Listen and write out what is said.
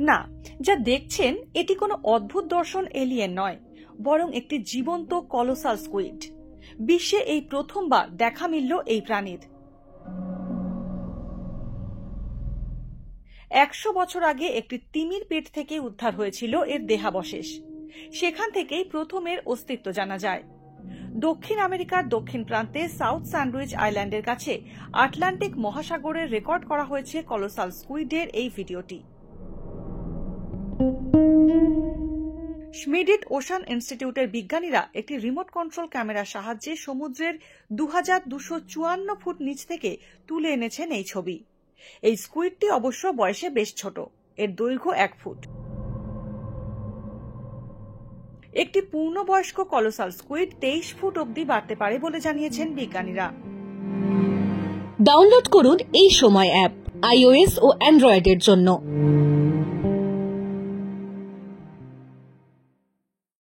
না, যা দেখছেন এটি কোনো অদ্ভুত দর্শন এলিয়েন নয়, বরং একটি জীবন্ত কলোসাল স্কুইড। বিশ্বে এই প্রথমবার দেখা মিলল এই প্রাণীর। 100 বছর আগে একটি তিমির পেট থেকে উদ্ধার হয়েছিল এর দেহাবশেষ। সেখান থেকেই প্রথম এর অস্তিত্ব জানা যায়। দক্ষিণ আমেরিকার দক্ষিণ প্রান্তে সাউথ স্যান্ডউইচ আইল্যান্ডের কাছে আটলান্টিক মহাসাগরে রেকর্ড করা হয়েছে কলোসাল স্কুইডের এই ভিডিওটি। শ্মিডিট ওশান ইনস্টিটিউটের বিজ্ঞানীরা একটি রিমোট কন্ট্রোল ক্যামেরার সাহায্যে সমুদ্রের 2254 ফুট নিচ থেকে তুলে এনেছেন এই ছবি। এই স্কুইডটি অবশ্য বয়সে বেশ ছোট, এর দৈর্ঘ্য 1 ফুট। একটি পূর্ণবয়স্ক কলোসাল স্কুইড 23 ফুট অবধি বাড়তে পারে বলে জানিয়েছেন বিজ্ঞানীরা। ডাউনলোড করুন এই সময় অ্যাপ iOS ও অ্যান্ড্রয়েডের জন্য।